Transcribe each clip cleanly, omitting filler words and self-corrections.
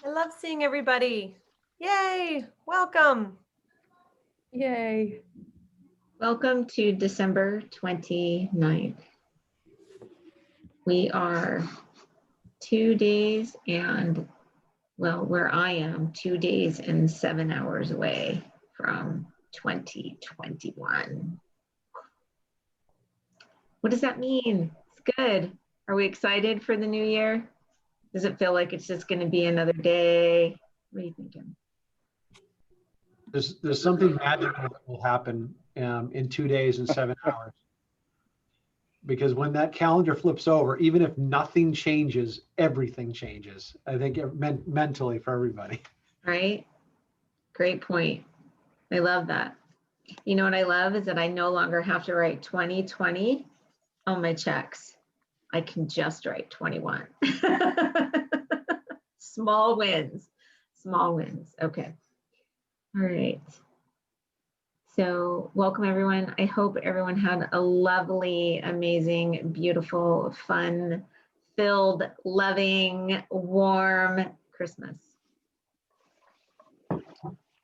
I love seeing everybody. Yay, welcome. Yay. Welcome to December 29th. We are 2 days and, well, where I am, 2 days and 7 hours away from 2021. What does that mean? It's good. Are we excited for the new year? Does it feel like it's just going to be another day? What are you thinking? There's something magical that will happen in 2 days and 7 hours. Because when that calendar flips over, even if nothing changes, everything changes. I think mentally for everybody. Right? Great point. I love that. You know what I love is that I no longer have to write 2020 on my checks. I can just write 21. Small wins. Small wins. Okay. All right. So welcome everyone. I hope everyone had a lovely, amazing, beautiful, fun, filled, loving, warm Christmas.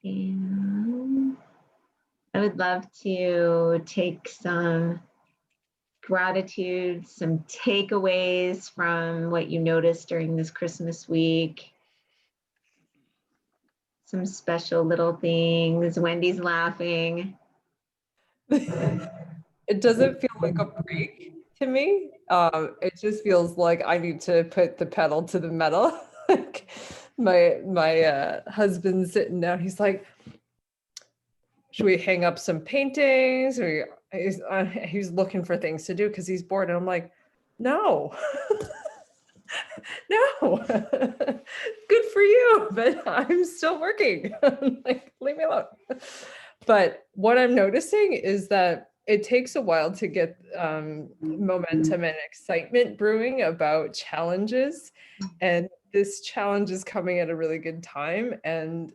And I would love to take some gratitude, some takeaways from what you noticed during this Christmas week. Some special little things. Wendy's laughing. It doesn't feel like a break to me. It just feels like I need to put the pedal to the metal. Like my husband's sitting down. He's like, should we hang up some paintings? Or he's looking for things to do because he's bored. And I'm like, no. No, good for you, but I'm still working. Like, leave me alone. But what I'm noticing is that it takes a while to get momentum and excitement brewing about challenges. And this challenge is coming at a really good time. And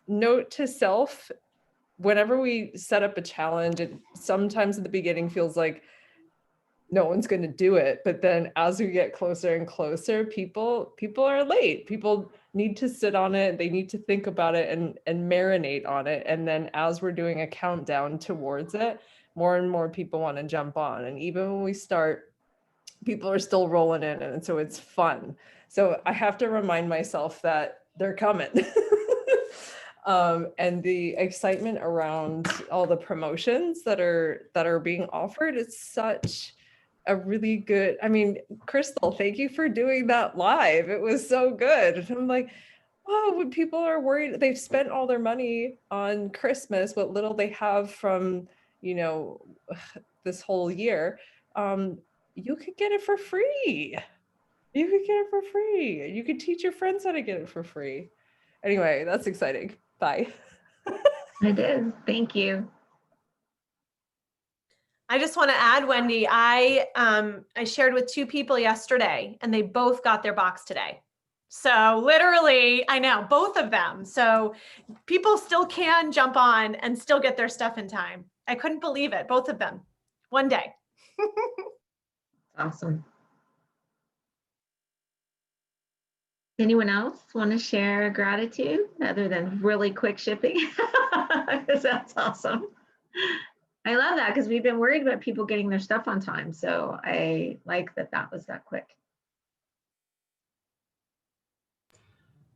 note to self, whenever we set up a challenge, it sometimes at the beginning feels like no one's going to do it. But then as we get closer and closer, people are late. People need to sit on it. They need to think about it and marinate on it. And then as we're doing a countdown towards it, more and more people want to jump on. And even when we start, people are still rolling in. And so it's fun. So I have to remind myself that they're coming. And the excitement around all the promotions that are being offered is such a really good, I mean, Crystal, thank you for doing that live. It was so good. And I'm like, wow, when people are worried, they've spent all their money on Christmas, what little they have from, this whole year, you could get it for free. You could get it for free. You could teach your friends how to get it for free. Anyway, that's exciting. Bye. It is. Thank you. I just want to add, Wendy, I shared with 2 people yesterday and they both got their box today. So literally, I know, both of them. So people still can jump on and still get their stuff in time. I couldn't believe it. Both of them. One day. Awesome. Anyone else want to share gratitude other than really quick shipping? Because that's awesome. I love that because we've been worried about people getting their stuff on time. So I like that that was that quick.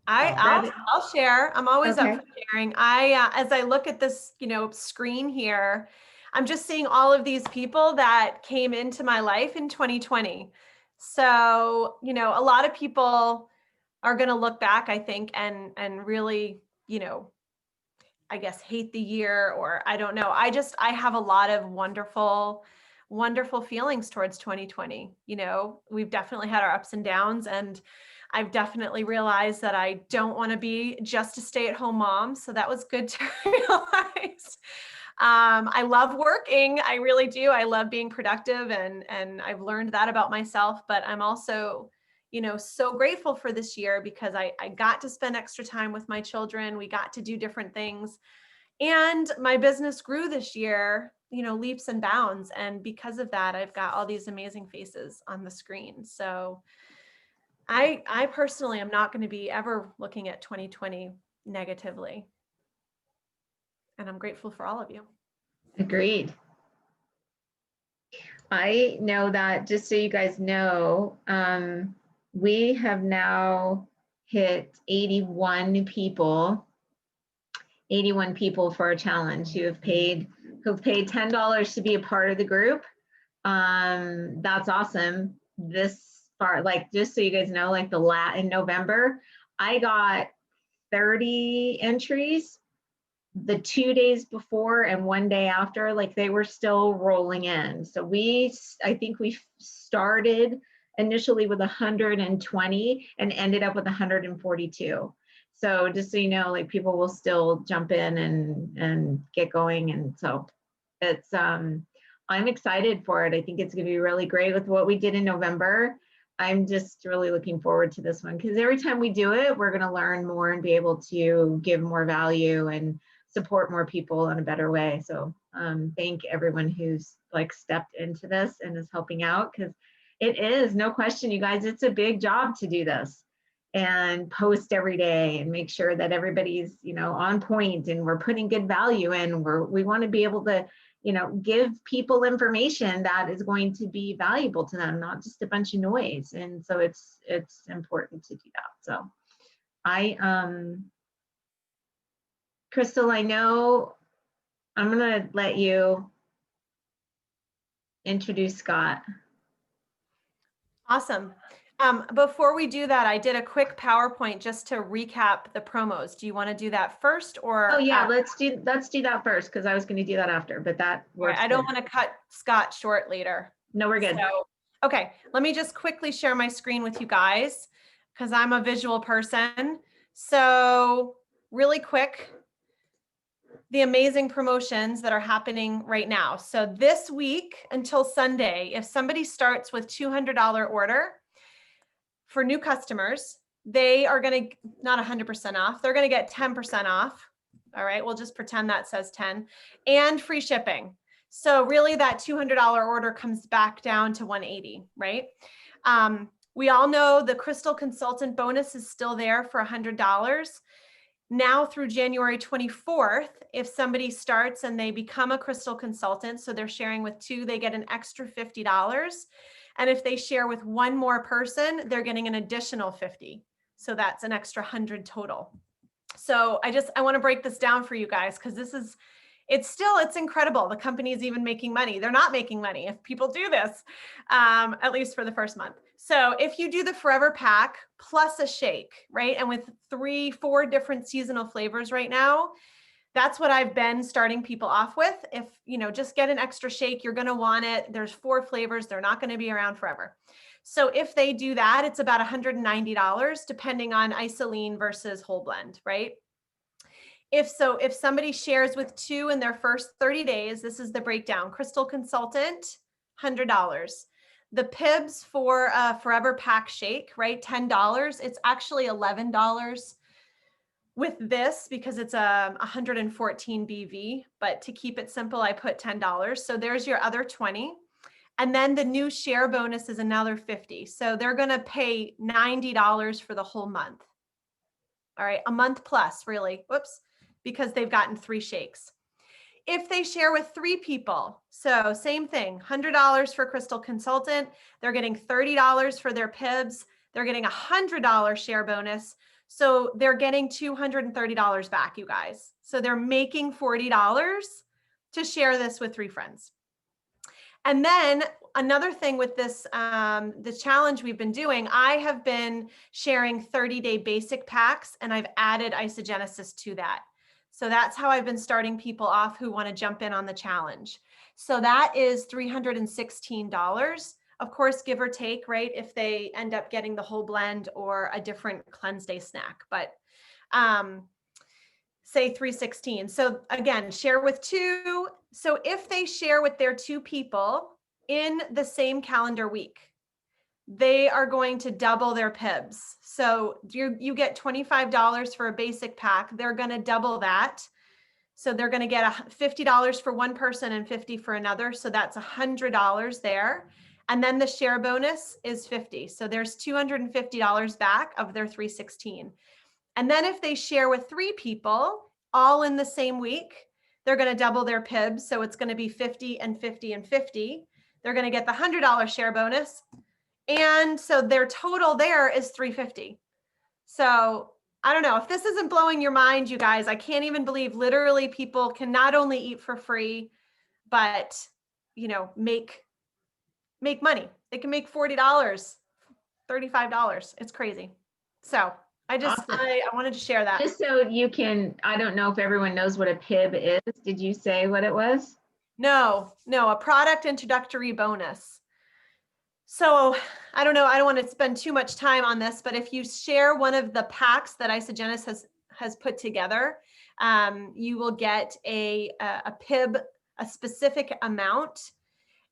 I'll share. I'm always Okay. up for sharing. As I look at this, screen here, I'm just seeing all of these people that came into my life in 2020. So, a lot of people are going to look back, I think, and really, I guess, hate the year, or I don't know. I have a lot of wonderful feelings towards 2020. We've definitely had our ups and downs, and I've definitely realized that I don't want to be just a stay-at-home mom. So that was good to realize. I love working. I really do. I love being productive, and I've learned that about myself, but I'm also, so grateful for this year because I got to spend extra time with my children. We got to do different things, and my business grew this year, leaps and bounds. And because of that, I've got all these amazing faces on the screen. So I personally am not going to be ever looking at 2020 negatively. And I'm grateful for all of you. Agreed. I know that, just so you guys know, we have now hit 81 people for a challenge who've paid $10 to be a part of the group. That's awesome. This far, like, just so you guys know, like in November, I got 30 entries the 2 days before and 1 day after, like they were still rolling in. So I think we started initially with 120 and ended up with 142. So just so you know, like people will still jump in and get going. And so it's, I'm excited for it. I think it's gonna be really great with what we did in November. I'm just really looking forward to this one because every time we do it, we're gonna learn more and be able to give more value and support more people in a better way. So thank everyone who's like stepped into this and is helping out, because it is, no question, you guys, it's a big job to do this and post every day and make sure that everybody's, you know, on point and we're putting good value in. We want to be able to, you know, give people information that is going to be valuable to them, not just a bunch of noise. And so it's important to do that. So Crystal, I know I'm gonna let you introduce Scott. Awesome. Before we do that, I did a quick PowerPoint just to recap the promos. Do you want to do that first or? Oh yeah, let's do that first, because I was going to do that after, but that works. I don't want to cut Scott short later. No, we're good. So, okay, let me just quickly share my screen with you guys because I'm a visual person. So really quick, the amazing promotions that are happening right now. So this week until Sunday, if somebody starts with $200 order for new customers, they are going to, not 100% off, they're going to get 10% off. All right, we'll just pretend that says 10 and free shipping. So really that $200 order comes back down to 180, right? We all know the Crystal Consultant bonus is still there for $100. Now through January 24th, if somebody starts and they become a Crystal Consultant, so they're sharing with 2, they get an extra $50. And if they share with 1 more person, they're getting an additional 50. So that's an extra 100 total. So I want to break this down for you guys because it's incredible. The company is even making money. They're not making money if people do this, at least for the first month. So if you do the Forever Pack plus a shake, right? And with 3-4 different seasonal flavors right now, that's what I've been starting people off with. If, you know, just get an extra shake, you're going to want it. There's 4 flavors. They're not going to be around forever. So if they do that, it's about $190, depending on isoline versus whole blend, right? If somebody shares with 2 in their first 30 days, this is the breakdown. Crystal Consultant, $100. The Pibs for a Forever Pack Shake, right? $10. It's actually $11 with this because it's a 114 BV, but to keep it simple, I put $10. So there's your other 20. And then the new share bonus is another 50. So they're going to pay $90 for the whole month. All right, a month plus, really. Whoops, because they've gotten 3 shakes. If they share with 3 people, so same thing, $100 for Crystal Consultant, they're getting $30 for their Pibs, they're getting a $100 share bonus. So they're getting $230 back, you guys. So they're making $40 to share this with 3 friends. And then another thing with this, the challenge we've been doing, I have been sharing 30-day basic packs and I've added isogenesis to that. So that's how I've been starting people off who want to jump in on the challenge. So that is $316, of course, give or take, right? If they end up getting the whole blend or a different cleanse day snack, but say 316. So again, share with 2. So if they share with their 2 people in the same calendar week, they are going to double their Pibs. So you get $25 for a basic pack. They're going to double that. So they're going to get $50 for one person and $50 for another. So that's $100 there. And then the share bonus is 50. So there's $250 back of their 316. And then if they share with 3 people all in the same week, they're going to double their PIB. So it's going to be 50 and 50 and 50. They're going to get the $100 share bonus. And so their total there is 350. So I don't know if this isn't blowing your mind, you guys. I can't even believe literally people can not only eat for free, but, you know, make money. They can make $40, $35. It's crazy. So Awesome. I wanted to share that. Just so you can, I don't know if everyone knows what a PIB is. Did you say what it was? No, a product introductory bonus. So I don't know, I don't want to spend too much time on this, but if you share one of the packs that Isagenesis has put together, you will get a PIB, a specific amount.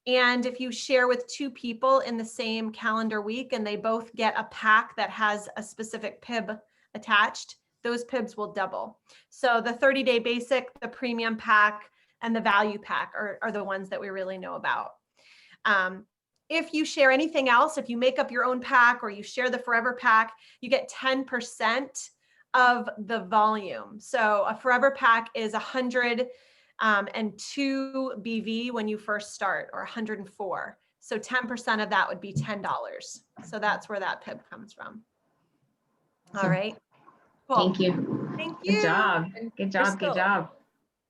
And if you share with 2 people in the same calendar week and they both get a pack that has a specific PIB attached, those PIBs will double. So the 30-day basic, the premium pack, and the value pack are the ones that we really know about. If you share anything else, if you make up your own pack or you share the forever pack, you get 10% of the volume. So a forever pack is 102 BV when you first start, or 104. So 10% of that would be $10. So that's where that PIB comes from. All right. Cool. Thank you. Thank you. Good job. Good job. Good job.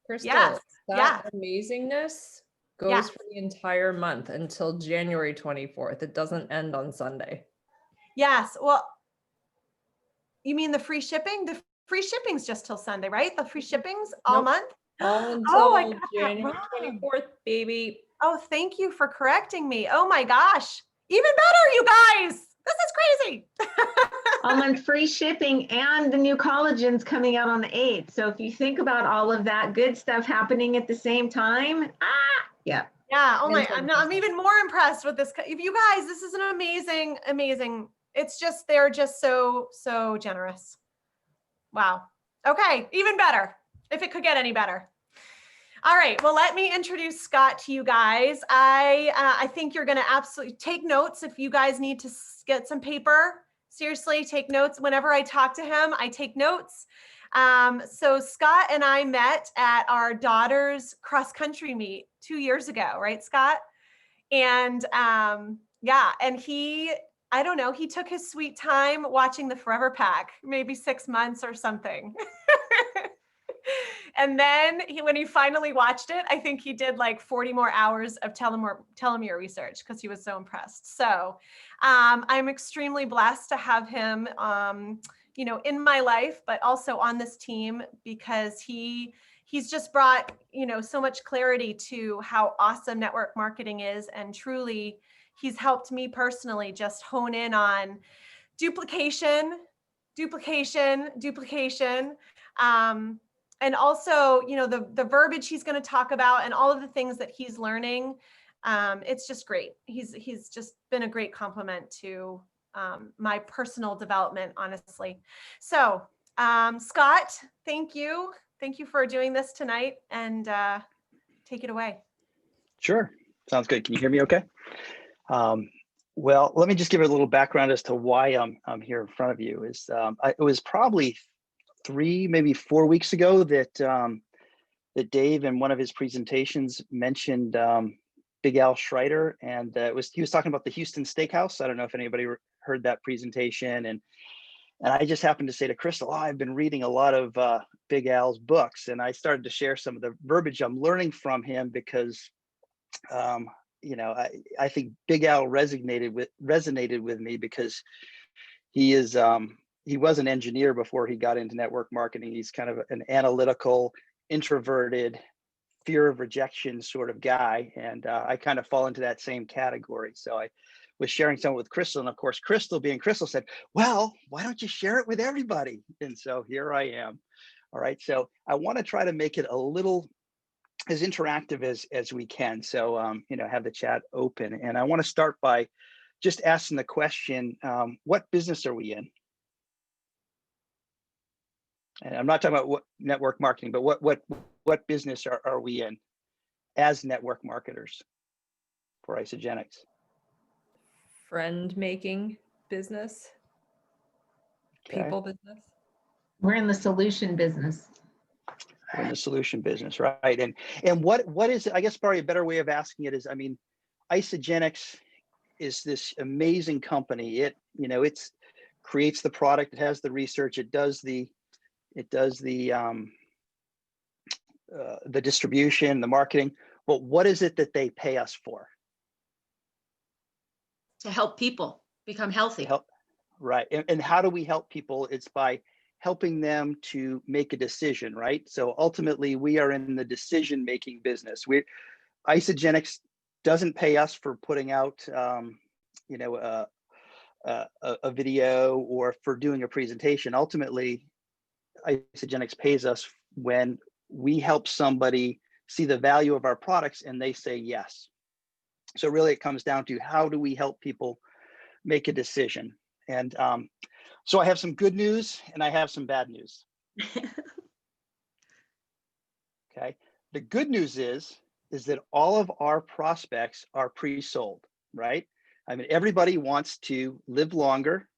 Crystal, Yes, that amazingness goes Yes. for the entire month until January 24th. It doesn't end on Sunday. Yes. Well, you mean the free shipping? The free shipping's just till Sunday, right? The free shipping's all Nope. month? All Oh, I until got that January wrong. 24th, baby. Oh, thank you for correcting me. Oh my gosh. Even better, you guys. This is crazy. All month free shipping, and the new collagens coming out on the 8th. So if you think about all of that good stuff happening at the same time, yeah. Yeah. Oh my, I'm even more impressed with this. If you guys, this is an amazing. It's just, they're just so generous. Wow. Okay. Even better, if it could get any better. All right. Well, let me introduce Scott to you guys. I think you're going to absolutely take notes. If you guys need to get some paper, seriously, take notes. Whenever I talk to him, I take notes. So Scott and I met at our daughter's cross country meet 2 years ago, right, Scott? And yeah, and I don't know, he took his sweet time watching the Forever Pack, maybe 6 months or something. And then when he finally watched it, I think he did like 40 more hours of telomere research because he was so impressed. So I'm extremely blessed to have him, you know, in my life, but also on this team, because he's just brought, you know, so much clarity to how awesome network marketing is. And truly, he's helped me personally just hone in on duplication. And also, you know, the verbiage he's going to talk about and all of the things that he's learning. It's just great. He's just been a great compliment to my personal development, honestly. So Scott, thank you. Thank you for doing this tonight, and take it away. Sure. Sounds good. Can you hear me okay? Well, let me just give a little background as to why I'm here in front of you. It was probably 3, maybe 4 weeks ago that that Dave in one of his presentations mentioned Big Al Schreiter, and he was talking about the Houston Steakhouse. I don't know if anybody heard that presentation, and I just happened to say to Crystal, I've been reading a lot of Big Al's books, and I started to share some of the verbiage I'm learning from him because you know, I think Big Al resonated with me because he was an engineer before he got into network marketing. He's kind of an analytical, introverted, fear of rejection sort of guy. And I kind of fall into that same category. So I was sharing some with Crystal. And of course, Crystal being Crystal said, well, why don't you share it with everybody? And so here I am. All right. So I want to try to make it a little as interactive as we can. So, you know, have the chat open. And I want to start by just asking the question, what business are we in? And I'm not talking about what network marketing, but what business are we in as network marketers for Isagenix? friend making business, Okay. people business. We're in the solution business. We're in the solution business, right? And what is, I guess probably a better way of asking it is, I mean, Isagenix is this amazing company. It, you know, it's creates the product, it has the research, it does the distribution, the marketing, but what is it that they pay us for? To help people become healthy. Help, right? And how do we help people? It's by helping them to make a decision, right? So ultimately, we are in the decision-making business. Isagenix doesn't pay us for putting out, you know, a video or for doing a presentation. Ultimately, Isagenix pays us when we help somebody see the value of our products and they say yes. So really, it comes down to how do we help people make a decision? And so I have some good news and I have some bad news. Okay. The good news is that all of our prospects are pre-sold, right? I mean, everybody wants to live longer,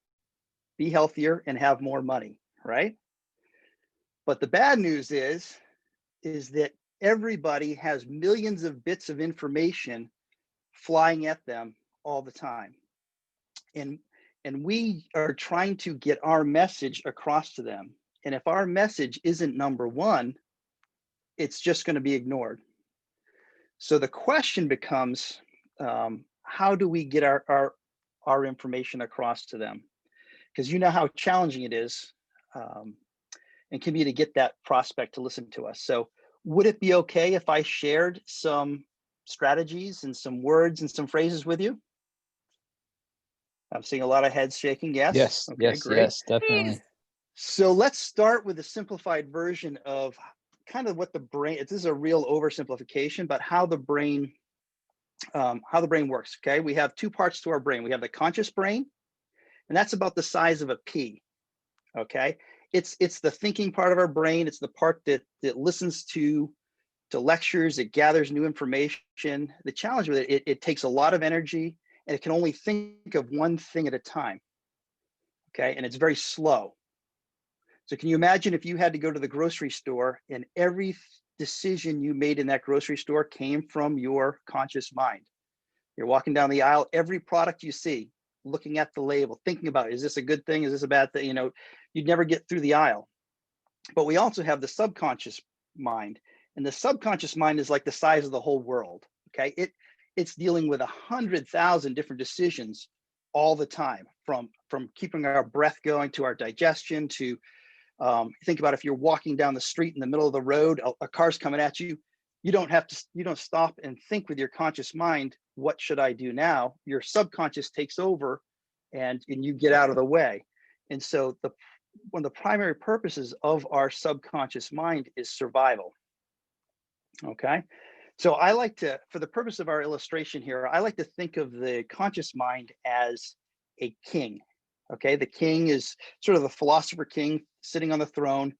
be healthier, and have more money, right? But the bad news is that everybody has millions of bits of information flying at them all the time. And we are trying to get our message across to them. And if our message isn't number one, it's just going to be ignored. So the question becomes, how do we get our information across to them? Because you know how challenging it is and can be to get that prospect to listen to us. So would it be okay if I shared some strategies and some words and some phrases with you? I'm seeing a lot of heads shaking. Yes. Yes. Okay, Yes. great. Yes. Definitely. So let's start with a simplified version of kind of what the brain. This is a real oversimplification, but how the brain works. Okay, we have two parts to our brain. We have the conscious brain, and that's about the size of a pea. Okay, it's the thinking part of our brain. It's the part that listens to lectures. It gathers new information. The challenge with it takes a lot of energy, and it can only think of one thing at a time. Okay, and it's very slow. So can you imagine if you had to go to the grocery store and every decision you made in that grocery store came from your conscious mind? You're walking down the aisle, every product you see, looking at the label, thinking about, is this a good thing? Is this a bad thing? You know, you'd never get through the aisle. But we also have the subconscious mind, and the subconscious mind is like the size of the whole world. Okay, it's dealing with 100,000 different decisions all the time, from keeping our breath going to our digestion to think about if you're walking down the street in the middle of the road, a car's coming at you. You don't stop and think with your conscious mind, what should I do now? Your subconscious takes over and you get out of the way. And so one of the primary purposes of our subconscious mind is survival. Okay. So I like to, for the purpose of our illustration here, I like to think of the conscious mind as a king. Okay. The king is sort of the philosopher king sitting on the throne,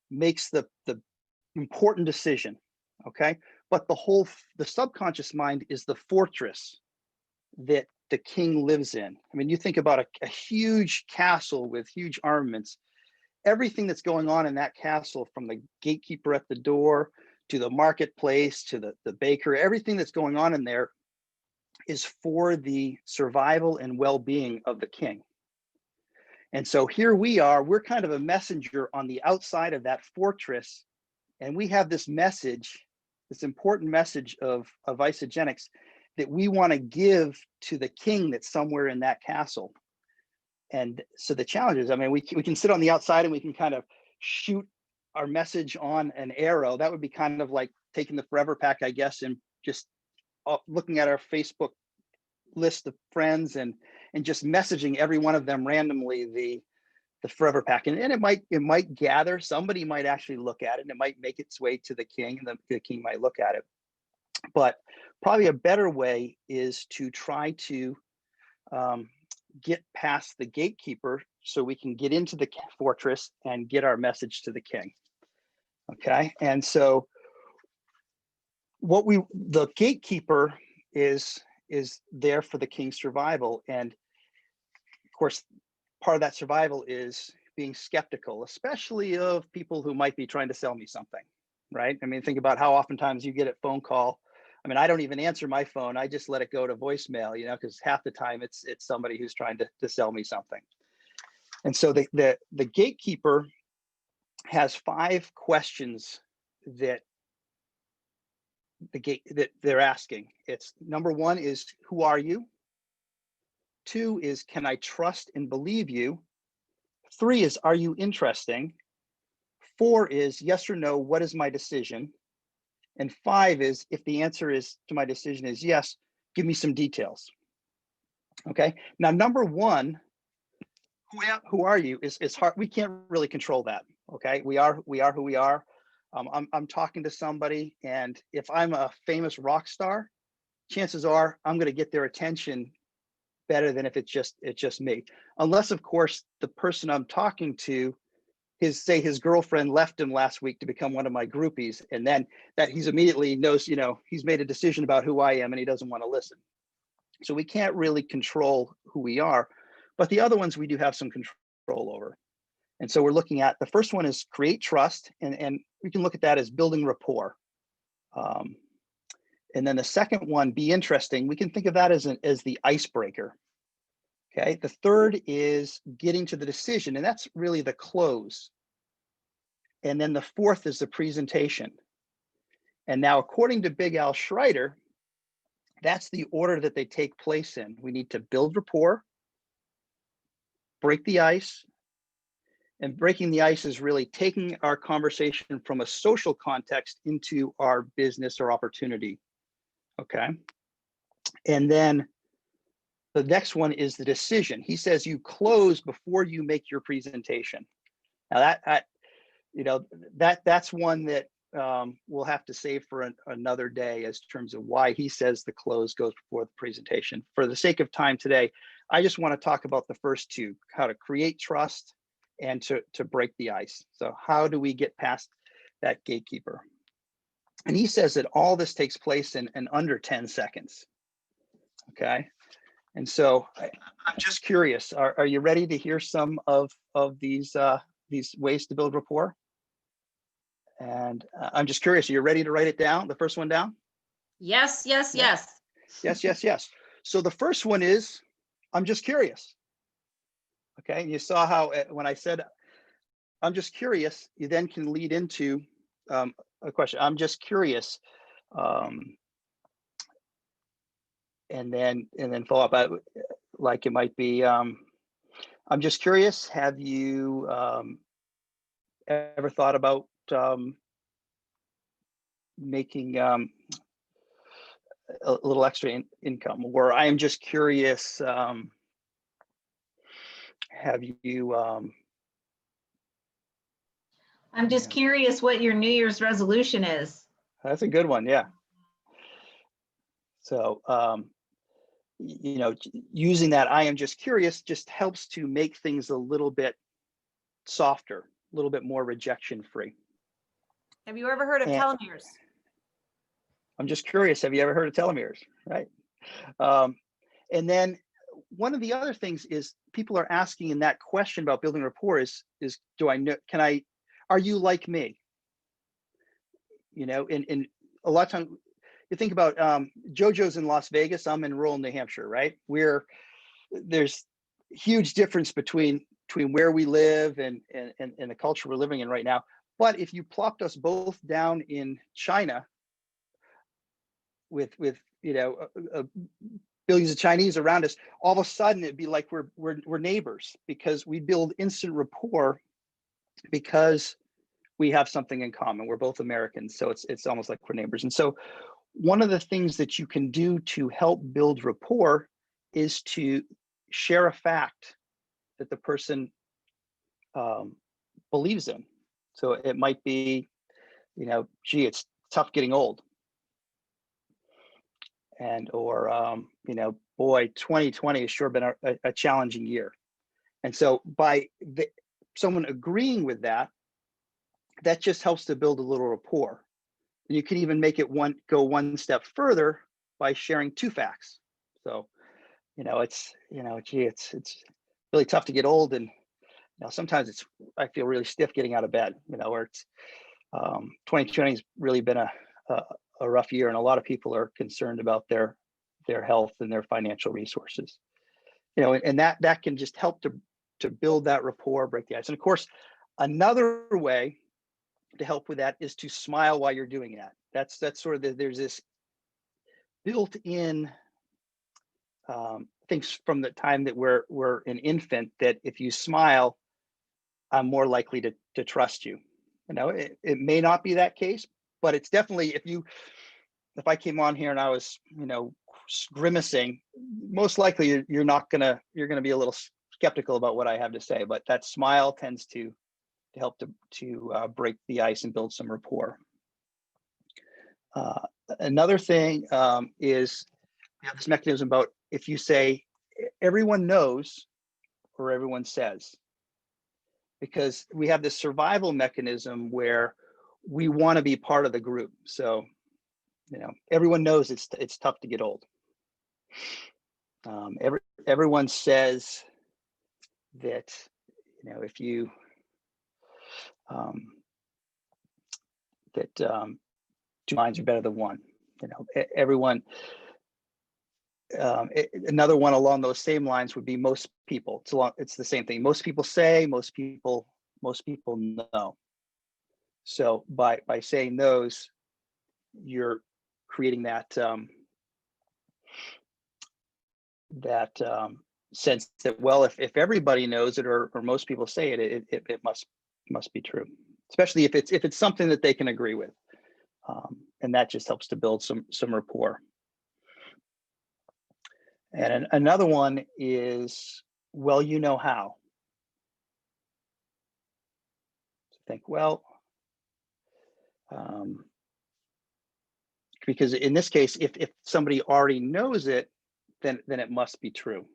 makes the important decision. Okay. But the subconscious mind is the fortress that the king lives in. I mean, you think about a huge castle with huge armaments. Everything that's going on in that castle, from the gatekeeper at the door to the marketplace to the baker, everything that's going on in there is for the survival and well-being of the king. And so here we are, we're kind of a messenger on the outside of that fortress. And we have this message, this important message of Isagenix that we want to give to the king that's somewhere in that castle. And so the challenge is, I mean, we can sit on the outside and we can kind of shoot our message on an arrow. That would be kind of like taking the Forever Pack, I guess, and just looking at our Facebook list of friends and just messaging every one of them randomly the Forever Pack. And it might gather, somebody might actually look at it, and it might make its way to the king, and the king might look at it. But probably a better way is to try to get past the gatekeeper so we can get into the fortress and get our message to the king. Okay, and so the gatekeeper is is there for the king's survival. And of course, part of that survival is being skeptical, especially of people who might be trying to sell me something, right? I mean, think about how oftentimes you get a phone call. I mean, I don't even answer my phone. I just let it go to voicemail, you know, because half the time it's somebody who's trying to sell me something. And so the gatekeeper has 5 questions that that they're asking. It's number 1 is, who are you? 2 is, can I trust and believe you? 3 is, are you interesting? 4 is, yes or no, what is my decision? And 5 is, if the answer is to my decision is yes, give me some details. Okay. Now, number 1, who are you is hard. We can't really control that. Okay. We are who we are. I'm talking to somebody, and if I'm a famous rock star, chances are I'm going to get their attention better than if it's just me. Unless, of course, the person I'm talking to, his girlfriend left him last week to become one of my groupies, and then that he's immediately knows, you know, he's made a decision about who I am and he doesn't want to listen. So we can't really control who we are, but the other ones we do have some control over. And so we're looking at, the first one is create trust, and we can look at that as building rapport. And then the second one, be interesting. We can think of that as the icebreaker. Okay. The third is getting to the decision, and that's really the close. And then the fourth is the presentation. And now, according to Big Al Schreiter, that's the order that they take place in. We need to build rapport, break the ice. And breaking the ice is really taking our conversation from a social context into our business or opportunity. Okay. And then the next one is the decision. He says you close before you make your presentation. Now that's one that we'll have to save for another day, as terms of why he says the close goes before the presentation. For the sake of time today, I just want to talk about the first 2, how to create trust and to break the ice. So how do we get past that gatekeeper? And he says that all this takes place in under 10 seconds. Okay. And so I'm just curious, are you ready to hear some of these ways to build rapport? And I'm just curious, are you ready to write it down, the first one down? Yes, yes, Yeah. yes. Yes. So the first one is, I'm just curious. Okay, and you saw how when I said, I'm just curious, you then can lead into a question. I'm just curious. And then follow up, like it might be, I'm just curious, have you ever thought about making a little extra income? Or I am just curious, have you I'm just curious what your New Year's resolution is. that's a good one, yeah. So you know, using that I am just curious just helps to make things a little bit softer, a little bit more rejection free. Have you ever heard of telomeres? I'm just curious, have you ever heard of telomeres? Right. And then one of the other things is people are asking in that question about building rapport is do I know, are you like me? You know, and a lot of times you think about JoJo's in Las Vegas, I'm in rural New Hampshire, right? There's huge difference between where we live and the culture we're living in right now. But if you plopped us both down in China with you know billions of Chinese around us, all of a sudden it'd be like we're neighbors, because we build instant rapport because we have something in common. We're both Americans, so it's almost like we're neighbors. And so one of the things that you can do to help build rapport is to share a fact that the person believes in. So it might be, you know, gee, it's tough getting old. Or you know, boy, 2020 has sure been a challenging year. And so by someone agreeing with that, that just helps to build a little rapport. And you can even make it go one step further by sharing 2 facts. So, gee, it's really tough to get old, and sometimes I feel really stiff getting out of bed. Where it's 2020 has really been a rough year, and a lot of people are concerned about their health and their financial resources. And that can just help to build that rapport, break the ice. And of course, another way to help with that is to smile while you're doing that. That's sort of there's this built-in things from the time that we're an infant, that if you smile, I'm more likely to trust you. It may not be that case, but it's definitely, if I came on here and I was, grimacing, most likely you're gonna be a little skeptical about what I have to say. But that smile tends to help to break the ice and build some rapport. Another thing is we have this mechanism about if you say everyone knows or everyone says, because we have this survival mechanism where we want to be part of the group. So, everyone knows it's tough to get old. Everyone says that, if you that two minds are better than one. Everyone. Another one along those same lines would be most people. It's the same thing. Most people say, most people know. So by saying those, you're creating that sense that, well, if everybody knows it, or most people say it, it must be true. Especially if it's something that they can agree with, and that just helps to build some rapport. And another one is, well, you know how. Think, well, because in this case, if somebody already knows it, then it must be true.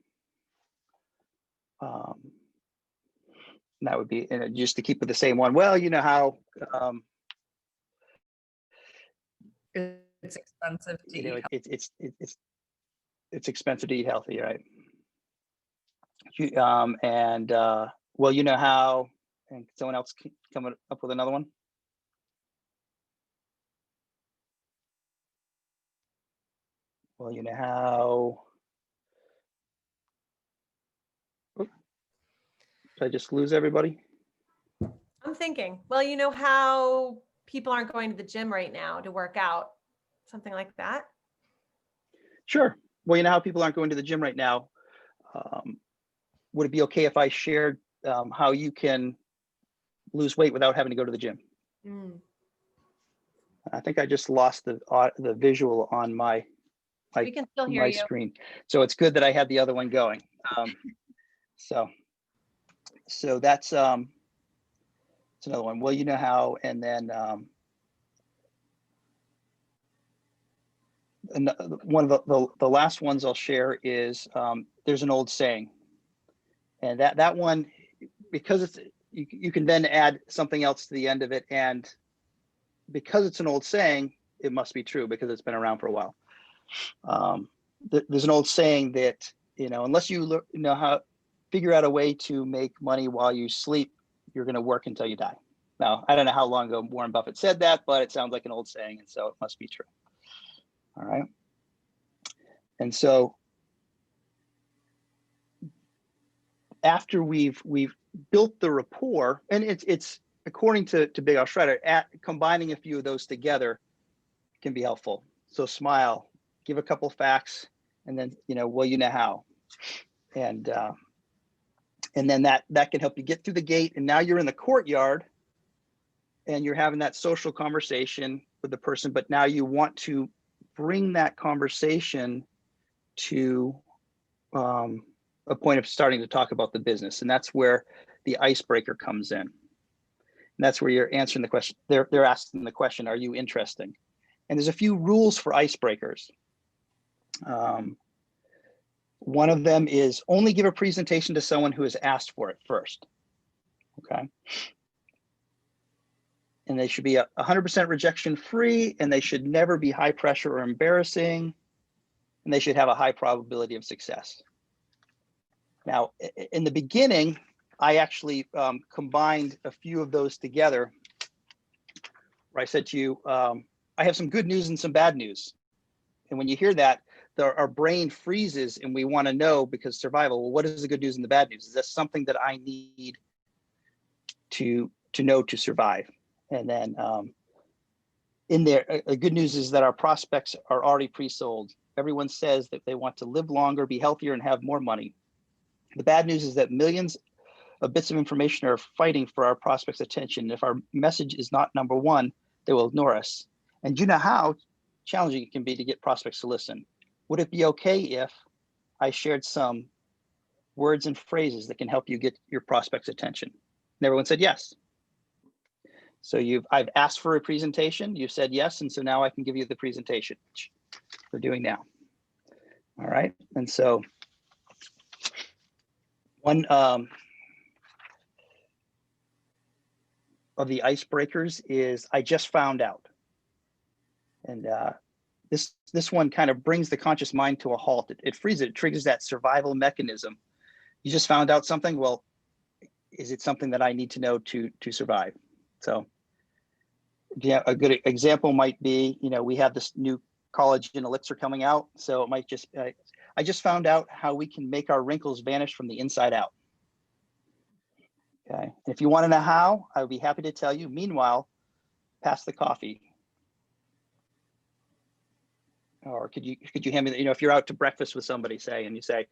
That would be, and just to keep with the same one. Well, you know how. It's expensive to eat. It's expensive to eat healthy, right? And well, you know how. And someone else coming up with another one. Well, you know how. Oops. Did I just lose everybody? I'm thinking, well, you know how people aren't going to the gym right now to work out, something like that. Sure. Well, you know how people aren't going to the gym right now. Would it be okay if I shared how you can lose weight without having to go to the gym? I think I just lost the visual on my We can still hear you. screen. So it's good that I had the other one going. So that's another one. Well, you know how, and then one of the last ones I'll share is there's an old saying, and that one, because it's you can then add something else to the end of it, and because it's an old saying, it must be true because it's been around for a while. There's an old saying that, unless you know how figure out a way to make money while you sleep, you're going to work until you die. Now, I don't know how long ago Warren Buffett said that, but it sounds like an old saying, and so it must be true. All right. And so after we've built the rapport, and it's according to Big Al Schreiter, combining a few of those together can be helpful. So smile, give a couple facts, and then, well, you know how. And then that can help you get through the gate. And now you're in the courtyard and you're having that social conversation with the person, but now you want to bring that conversation to a point of starting to talk about the business. And that's where the icebreaker comes in. And that's where you're answering the question. They're asking the question, are you interesting? And there's a few rules for icebreakers. One of them is only give a presentation to someone who has asked for it first. Okay. And they should be 100% rejection free, and they should never be high pressure or embarrassing. and they should have a high probability of success. Now, in the beginning, I actually combined a few of those together, where I said to you, I have some good news and some bad news. And when you hear that, our brain freezes and we want to know, because survival, well, what is the good news and the bad news? Is that something that I need to know to survive? And then in there, the good news is that our prospects are already pre-sold. Everyone says that they want to live longer, be healthier, and have more money. The bad news is that millions of bits of information are fighting for our prospects' attention. If our message is not number one, they will ignore us. And you know how challenging it can be to get prospects to listen. Would it be okay if I shared some words and phrases that can help you get your prospects' attention? And everyone said yes. So I've asked for a presentation, you said yes, and so now I can give you the presentation, which we're doing now. All right, and so one of the icebreakers is I just found out. And this one kind of brings the conscious mind to a halt. It freezes, it triggers that survival mechanism. You just found out something, well, is it something that I need to know to survive? So yeah, a good example might be, we have this new collagen elixir coming out. So it might just, I just found out how we can make our wrinkles vanish from the inside out. Okay, if you want to know how, I would be happy to tell you. Meanwhile, pass the coffee. Or could you hand me, if you're out to breakfast with somebody, say, and you say,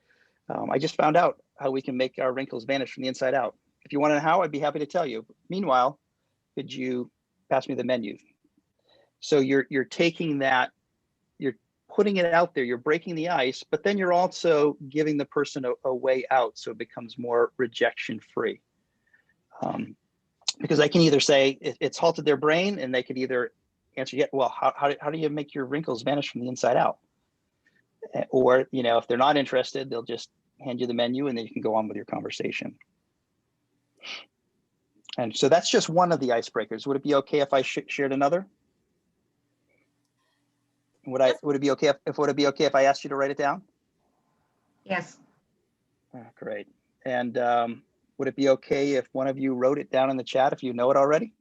I just found out how we can make our wrinkles vanish from the inside out. If you want to know how, I'd be happy to tell you. Meanwhile, could you pass me the menu? So you're taking that, you're putting it out there, you're breaking the ice, but then you're also giving the person a way out, so it becomes more rejection free. Because I can either say it's halted their brain, and they could either answer, yeah, well, how do you make your wrinkles vanish from the inside out? Or, if they're not interested, they'll just hand you the menu and then you can go on with your conversation. And so that's just one of the icebreakers. Would it be okay if I shared another? Would it be okay if I asked you to write it down? Yes. Great. And would it be okay if one of you wrote it down in the chat if you know it already?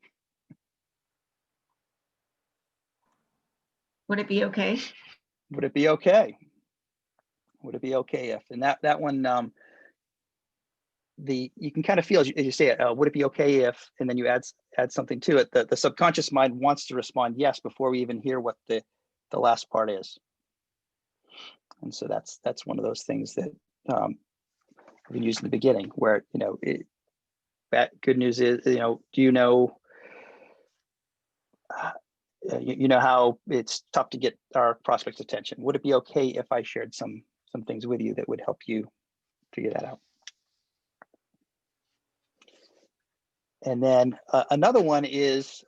Would it be okay? Would it be okay? Would it be okay if? And that one, you can kind of feel as you say it, would it be okay if, and then you add something to it, the subconscious mind wants to respond yes before we even hear what the last part is. And so that's one of those things that we use in the beginning, where that good news is, do you know how it's tough to get our prospects' attention? Would it be okay if I shared some things with you that would help you figure that out? And then another one is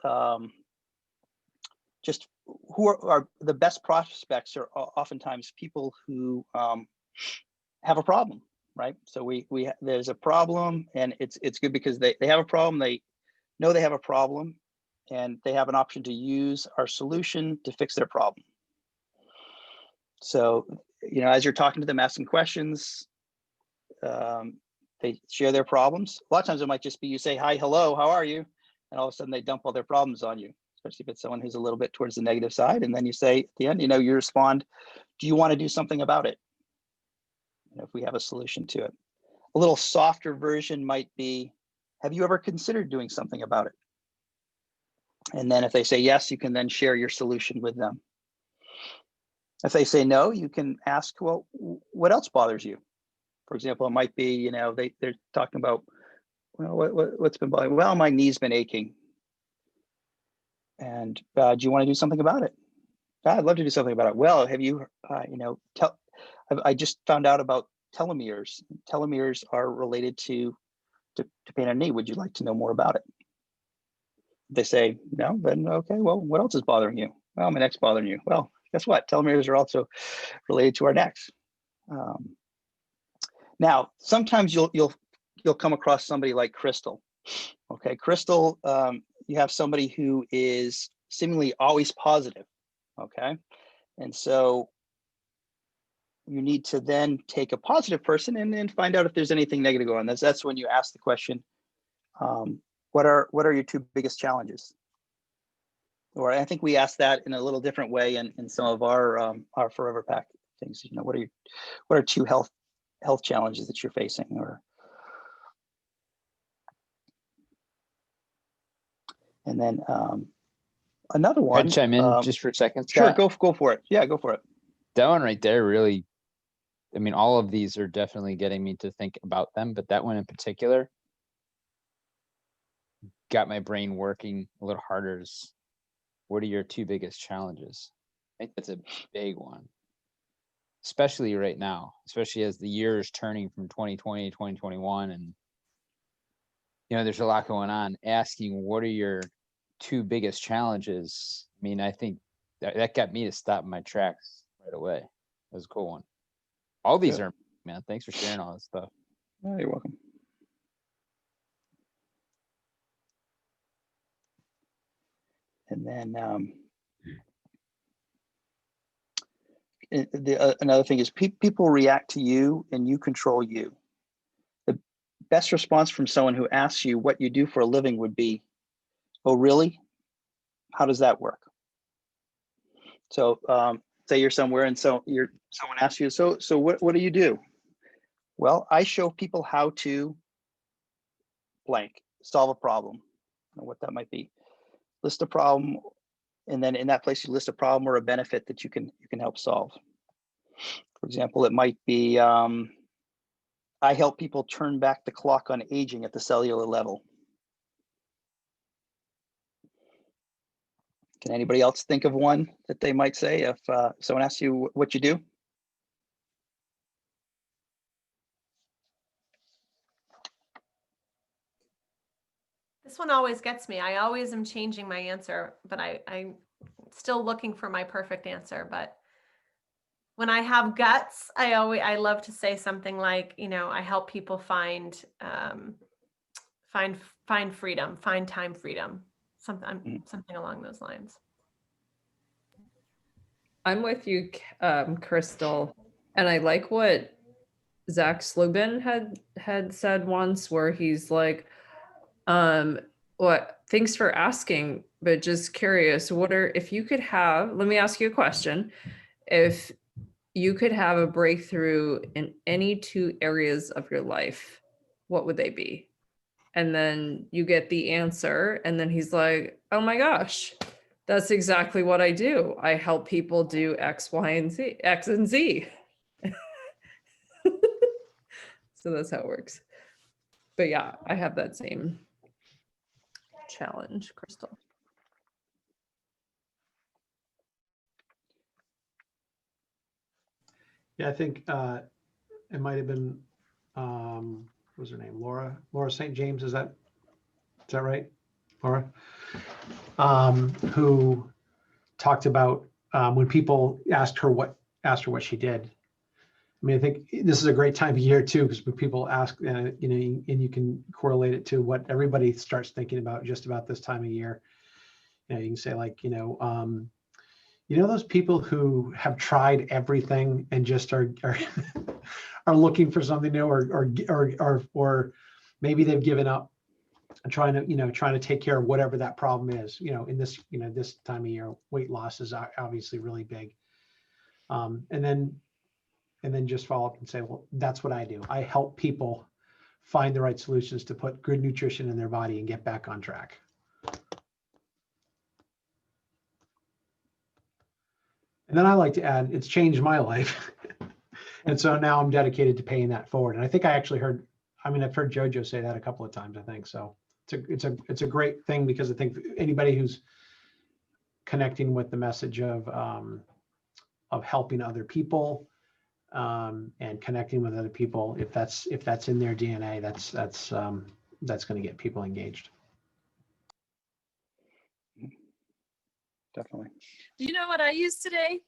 just who are the best prospects are oftentimes people who have a problem, right? So there's a problem, and it's good because they have a problem, they know they have a problem, and they have an option to use our solution to fix their problem. So, as you're talking to them, asking questions, they share their problems. A lot of times it might just be you say, hi, hello, how are you? And all of a sudden they dump all their problems on you, especially if it's someone who's a little bit towards the negative side. And then you say at the end, you respond, do you want to do something about it? If we have a solution to it. A little softer version might be, have you ever considered doing something about it? And then if they say yes, you can then share your solution with them. If they say no, you can ask, well, what else bothers you? For example, it might be, they're talking about, well, what's been bothering? Well, my knee's been aching. And do you want to do something about it? I'd love to do something about it. Well, have you, I just found out about telomeres. Telomeres are related to pain in the knee. Would you like to know more about it? They say no, then okay, well, what else is bothering you? Well, my neck's bothering you. Well, guess what? Telomeres are also related to our necks. Now, sometimes you'll come across somebody like Crystal. Okay, Crystal, you have somebody who is seemingly always positive. Okay, and so you need to then take a positive person and then find out if there's anything negative going on. That's when you ask the question, what are your two biggest challenges? Or I think we asked that in a little different way in some of our Forever Pack things. You know, what are two health challenges that you're facing? Or and then another one. Can I chime in just for a second? Sure, Scott? go for it. Yeah, go for it. That one right there really, I mean, all of these are definitely getting me to think about them, but that one in particular got my brain working a little harder. What are your two biggest challenges? I think that's a big one, especially right now, especially as the year is turning from 2020 to 2021. And, you know, there's a lot going on. Asking what are your two biggest challenges? I mean, I think that got me to stop in my tracks right away. That was a cool one. All these are, man, thanks for sharing all this stuff. Oh, you're welcome. And then another thing is people react to you and you control you. The best response from someone who asks you what you do for a living would be, oh, really? How does that work? So say you're somewhere and someone asks you, so what do you do? Well, I show people how to blank, solve a problem, what that might be. List a problem, and then in that place you list a problem or a benefit that you can help solve. For example, it might be I help people turn back the clock on aging at the cellular level. Can anybody else think of one that they might say if someone asks you what you do? This one always gets me. I always am changing my answer, but I'm still looking for my perfect answer. But when I have guts, I love to say something like, you know, I help people find freedom, find time freedom, something along those lines. I'm with you, Crystal, and I like what Zach Slubin had said once, where he's like, what, thanks for asking, but just curious, if you could have, let me ask you a question. If you could have a breakthrough in any two areas of your life, what would they be? And then you get the answer, and then he's like, oh my gosh, that's exactly what I do. I help people do X, Y, and Z, X and Z. So that's how it works. But yeah, I have that same challenge, Crystal. Yeah, I think it might have been, what was her name? Laura St. James, is that right? Laura? Who talked about when people asked her what she did. I mean, I think this is a great time of year too, because when people ask, you know, and you can correlate it to what everybody starts thinking about just about this time of year. You know, you can say like, you know, those people who have tried everything and just are looking for something new, or maybe they've given up and trying to take care of whatever that problem is. You know, in this, you know, this time of year, weight loss is obviously really big. And then just follow up and say, well, that's what I do. I help people find the right solutions to put good nutrition in their body and get back on track. And then I like to add, it's changed my life. And so now I'm dedicated to paying that forward. And I think I actually heard, I've heard JoJo say that a couple of times, I think. So it's a great thing, because I think anybody who's connecting with the message of helping other people, and connecting with other people, if that's in their DNA, that's going to get people engaged. Definitely. Do you know what I used today?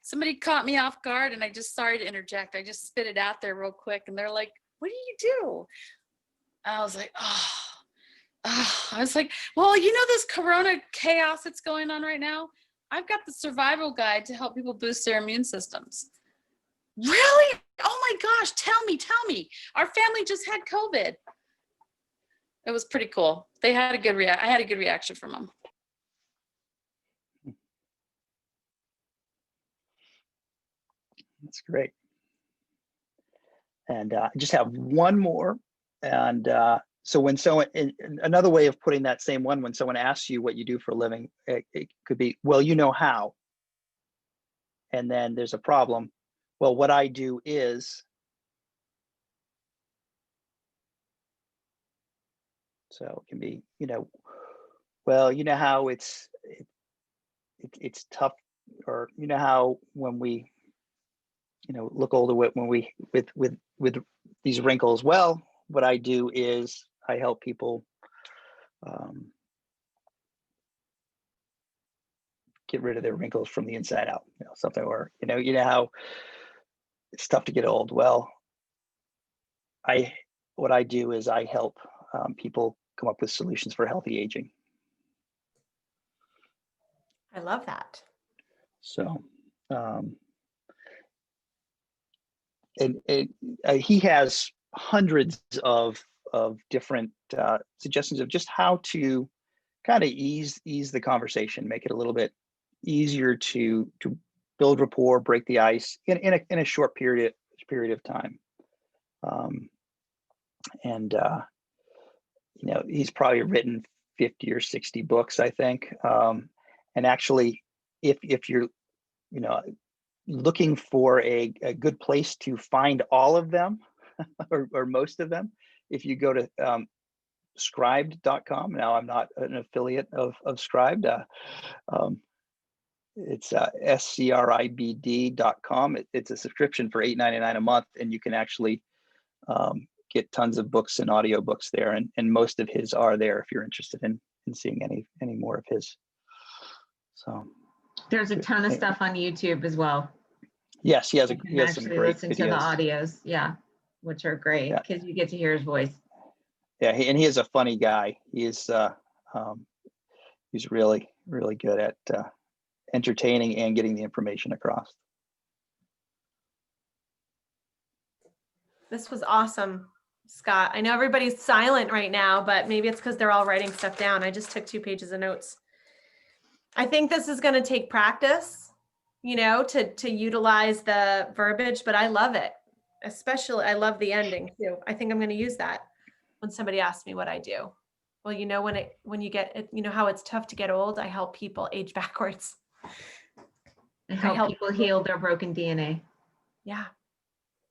Somebody caught me off guard and I just, sorry to interject, I just spit it out there real quick and they're like, what do you do? I was like, I was like, well, you know, this corona chaos that's going on right now? I've got the survival guide to help people boost their immune systems. Really? Oh my gosh, tell me. Our family just had COVID. It was pretty cool. They had a good I had a good reaction from them. That's great. And I just have one more. And so when someone, another way of putting that same one, when someone asks you what you do for a living, it could be, well, you know how. And then there's a problem. Well, what I do is, so it can be, well, you know how it's tough, or you know how when we, look older when we with these wrinkles. Well, what I do is I help people get rid of their wrinkles from the inside out, something. Or you know how it's tough to get old. Well, what I do is I help people come up with solutions for healthy aging. I love that. So he has hundreds of different suggestions of just how to kind of ease the conversation, make it a little bit easier to build rapport, break the ice in a short period of time. And he's probably written 50 or 60 books, I think. And actually, if you're looking for a good place to find all of them or most of them, if you go to scribed.com. Now, I'm not an affiliate of Scribed. It's scribd.com. It's a subscription for $8.99 a month, and you can actually get tons of books and audiobooks there, and most of his are there if you're interested in seeing any more of his. So there's a ton of stuff on YouTube as well. Yes, he has You some actually great listen videos. to the audios, yeah, which are great because you get to hear his voice. Yeah, and he is a funny guy. He's really, really good at entertaining and getting the information across. This was awesome, Scott. I know everybody's silent right now, but maybe it's because they're all writing stuff down. I just took 2 pages of notes. I think this is going to take practice, to utilize the verbiage, but I love it. Especially, I love the ending too. I think I'm going to use that when somebody asks me what I do. Well, when you get it, how it's tough to get old, I help people age backwards. And help people heal their broken DNA. Yeah.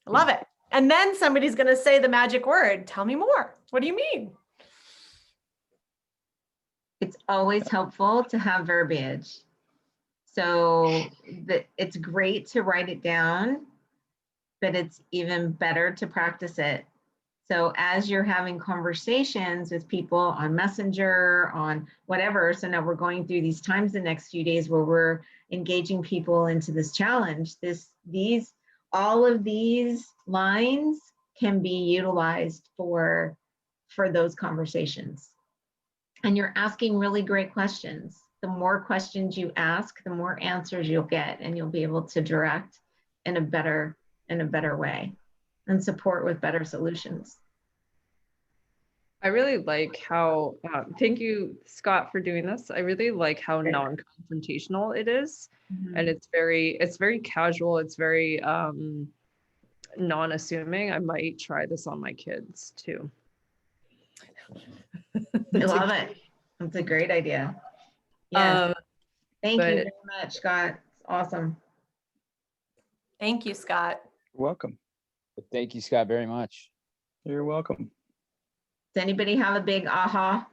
I love it. And then somebody's going to say the magic word. Tell me more. What do you mean? It's always helpful to have verbiage. So it's great to write it down, but it's even better to practice it. So as you're having conversations with people on Messenger, on whatever, so now we're going through these times the next few days where we're engaging people into this challenge. All of these lines can be utilized for those conversations. And you're asking really great questions. The more questions you ask, the more answers you'll get, and you'll be able to direct in a better way and support with better solutions. I really like how, thank you, Scott, for doing this. I really like how non-confrontational it is. Mm-hmm. And it's very casual. It's very non-assuming. I might try this on my kids too. I love it. That's a great idea. Yeah. Thank you very much, Scott. It's awesome. Thank you, Scott. You're welcome. Thank you, Scott, very much. You're welcome. Does anybody have a big aha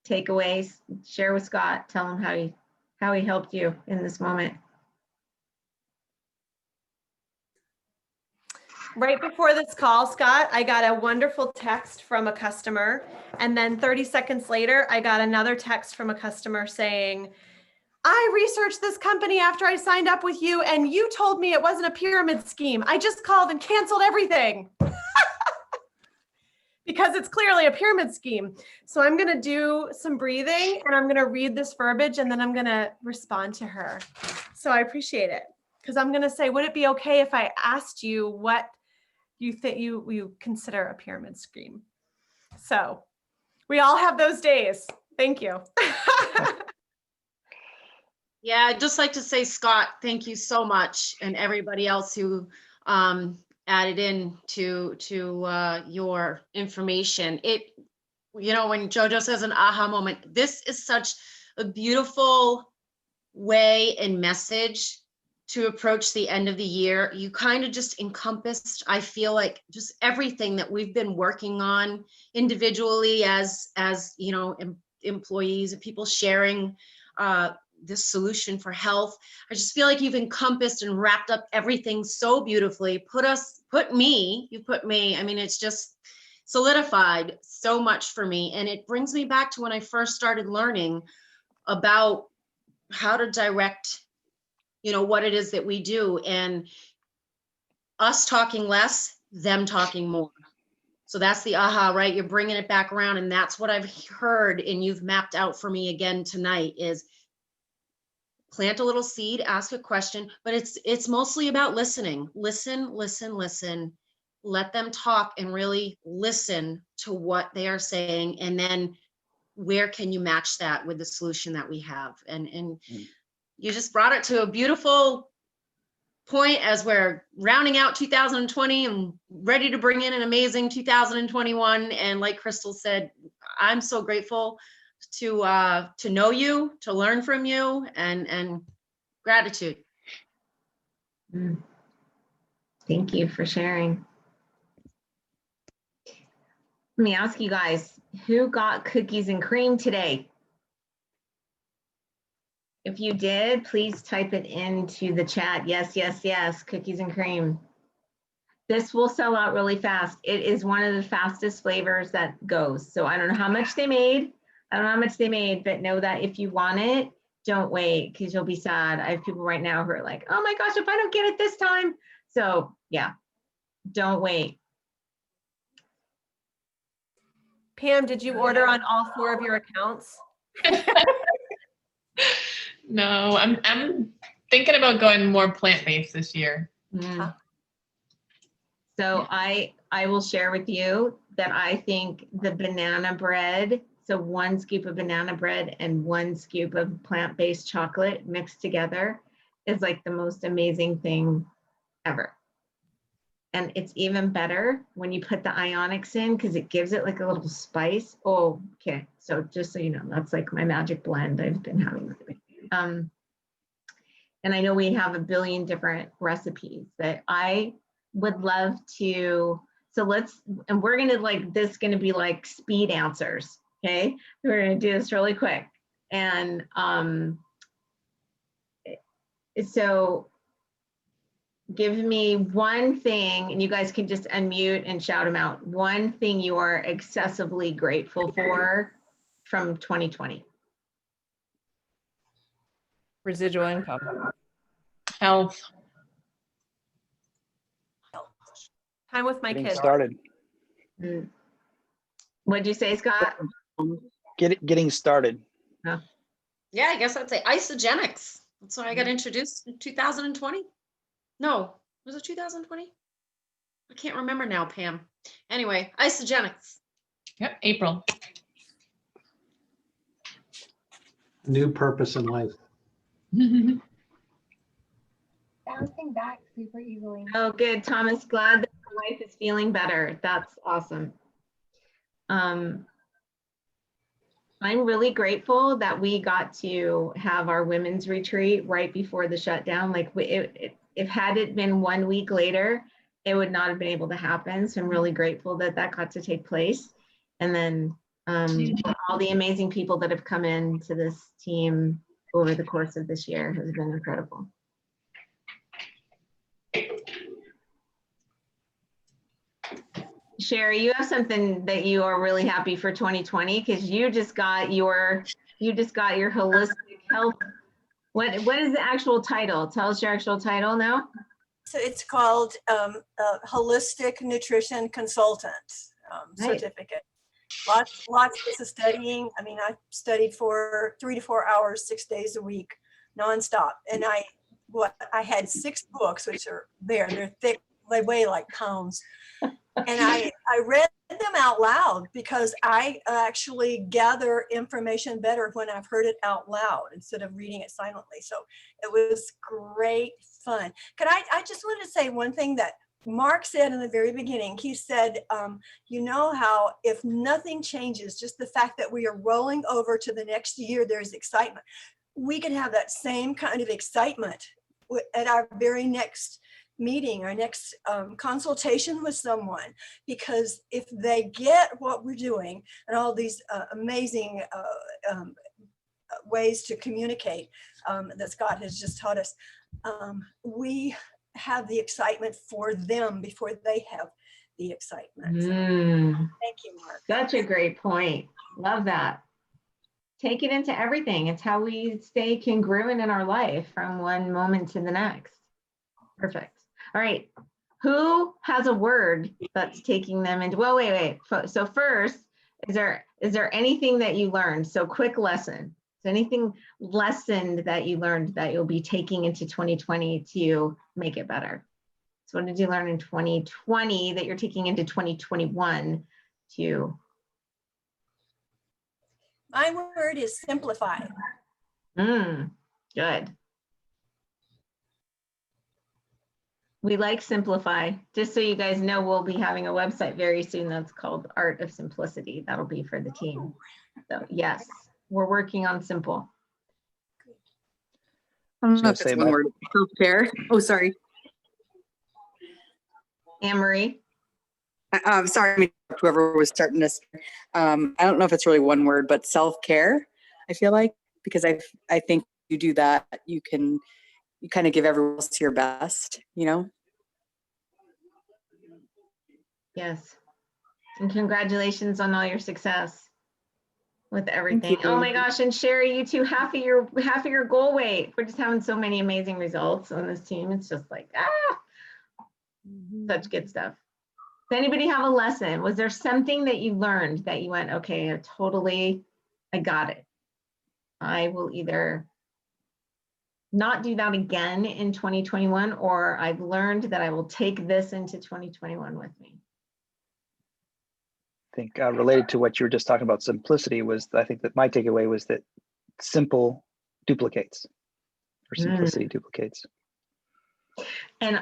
takeaways? Share with Scott. Tell him how he helped you in this moment. Right before this call, Scott, I got a wonderful text from a customer. And then 30 seconds later, I got another text from a customer saying, I researched this company after I signed up with you, and you told me it wasn't a pyramid scheme. I just called and canceled everything. Because it's clearly a pyramid scheme. So I'm going to do some breathing, and I'm going to read this verbiage, and then I'm going to respond to her. So I appreciate it. Because I'm going to say, would it be okay if I asked you what you think you consider a pyramid scheme? So we all have those days. Thank you. Yeah, I'd just like to say, Scott, thank you so much, and everybody else who added in to your information. It, you know, when JoJo says an aha moment, this is such a beautiful way and message to approach the end of the year. You kind of just encompassed, I feel like, just everything that we've been working on individually as you know, employees and people sharing this solution for health. I just feel like you've encompassed and wrapped up everything so beautifully. You put me, I mean, it's just solidified so much for me. And it brings me back to when I first started learning about how to direct, you know, what it is that we do, and us talking less, them talking more. So that's the aha, right? You're bringing it back around. And that's what I've heard, and you've mapped out for me again tonight, is plant a little seed, ask a question, but it's mostly about listening. Listen, let them talk and really listen to what they are saying. And then where can you match that with the solution that we have? And you just brought it to a beautiful point as we're rounding out 2020 and ready to bring in an amazing 2021. And like Crystal said, I'm so grateful to know you, to learn from you, and gratitude. Thank you for sharing. Let me ask you guys, who got cookies and cream today? If you did, please type it into the chat. Yes, cookies and cream. This will sell out really fast. It is one of the fastest flavors that goes. So I don't know how much they made. But know that if you want it, don't wait, because you'll be sad. I have people right now who are like, oh my gosh, if I don't get it this time. So yeah, don't wait. Pam, did you order on all 4 of your accounts? No, I'm thinking about going more plant-based this year. So I will share with you that I think the banana bread, so 1 scoop of banana bread and 1 scoop of plant-based chocolate mixed together, is like the most amazing thing ever. And it's even better when you put the ionics in, because it gives it like a little spice. Oh, okay. So just so you know, that's like my magic blend I've been having with me. And I know we have a billion different recipes that I would love to. So we're going to going to be like speed answers. Okay. We're going to do this really quick. And so give me one thing, and you guys can just unmute and shout them out. One thing you are excessively grateful for from 2020. Residual income. Health. Time with my Getting kids. started. What'd you say, Scott? Getting started. Oh. Yeah, I guess I'd say isogenics. That's why I got introduced in 2020. No, was it 2020? I can't remember now, Pam. Anyway, isogenics. Yep, April. New purpose in life. Bouncing back super easily. Oh, good, Thomas. Glad that your wife is feeling better. That's awesome. I'm really grateful that we got to have our women's retreat right before the shutdown. Like, if had it been 1 week later, it would not have been able to happen. So I'm really grateful that that got to take place. And then all the amazing people that have come into this team over the course of this year has been incredible. Sherry, you have something that you are really happy for 2020, because you just got your holistic health. What is the actual title? Tell us your actual title now. So it's called Holistic Nutrition Consultant certificate. Lots of studying. I mean, I studied for 3 to 4 hours, 6 days a week, nonstop. And I what I had 6 books, which are there. They're thick. They weigh like pounds. And I read them out loud because I actually gather information better when I've heard it out loud instead of reading it silently. So it was great fun. I just wanted to say one thing that Mark said in the very beginning. He said, you know how if nothing changes, just the fact that we are rolling over to the next year, there's excitement. We can have that same kind of excitement at our very next meeting, our next consultation with someone, because if they get what we're doing and all these amazing ways to communicate that Scott has just taught us, we have the excitement for them before they have the excitement. Thank you, Mark. Such a great point. Love that. Take it into everything. It's how we stay congruent in our life from one moment to the next. Perfect. All right. Who has a word that's taking them into, well, wait. So first, is there anything that you learned? So quick lesson. Is anything lessened that you learned that you'll be taking into 2020 to make it better? So what did you learn in 2020 that you're taking into 2021 to? My word is simplify. Good. We like simplify. Just so you guys know, we'll be having a website very soon that's called Art of Simplicity. That'll be for the team. So yes, we're working on simple. I don't know if it's one word. Self-care. Oh, sorry. Anne-Marie. Sorry, whoever was starting this. I don't know if it's really one word, but self-care, I feel like, because I think you do that, you kind of give everyone else your best, you know? Yes. And congratulations on all your success with everything. Oh my gosh. And Sherry, you two, half of your goal weight. We're just having so many amazing results on this team. It's just like, such good stuff. Does anybody have a lesson? Was there something that you learned that you went, okay, I got it. I will either not do that again in 2021, or I've learned that I will take this into 2021 with me. I think related to what you were just talking about, simplicity, was, I think that my takeaway was that simple duplicates, or simplicity duplicates. And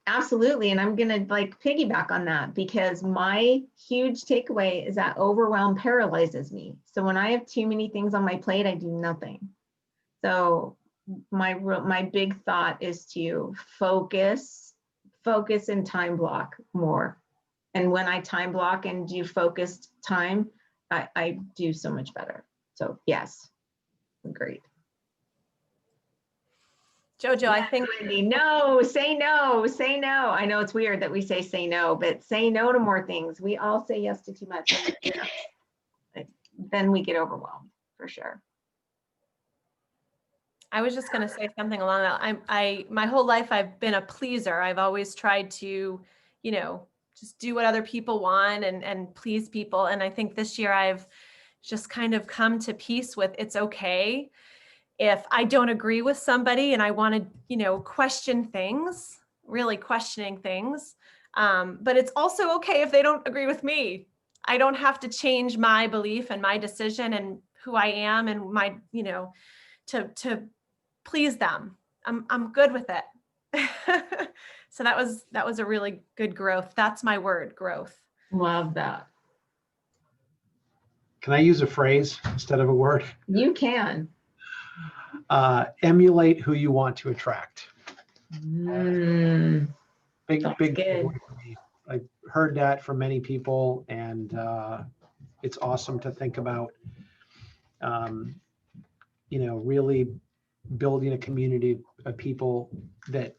absolutely, and I'm gonna like piggyback on that, because my huge takeaway is that overwhelm paralyzes me. So when I have too many things on my plate, I do nothing. So my big thought is to focus and time block more. And when I time block and do focused time, I do so much better. So yes, great. Jojo, I think. No, say no, say no. I know it's weird that we say no, but say no to more things. We all say yes to too much. Then we get overwhelmed, for sure. I was just going to say something along that. My whole life, I've been a pleaser. I've always tried to, just do what other people want and please people. And I think this year I've just kind of come to peace with, it's okay if I don't agree with somebody and I want to, question things, really questioning things. But it's also okay if they don't agree with me. I don't have to change my belief and my decision and who I am and my, to please them. I'm good with it. So that was a really good growth. That's my word, growth. Love that. Can I use a phrase instead of a word? You can. Emulate who you want to attract. Big Good. I've heard that from many people, and it's awesome to think about, really building a community of people that,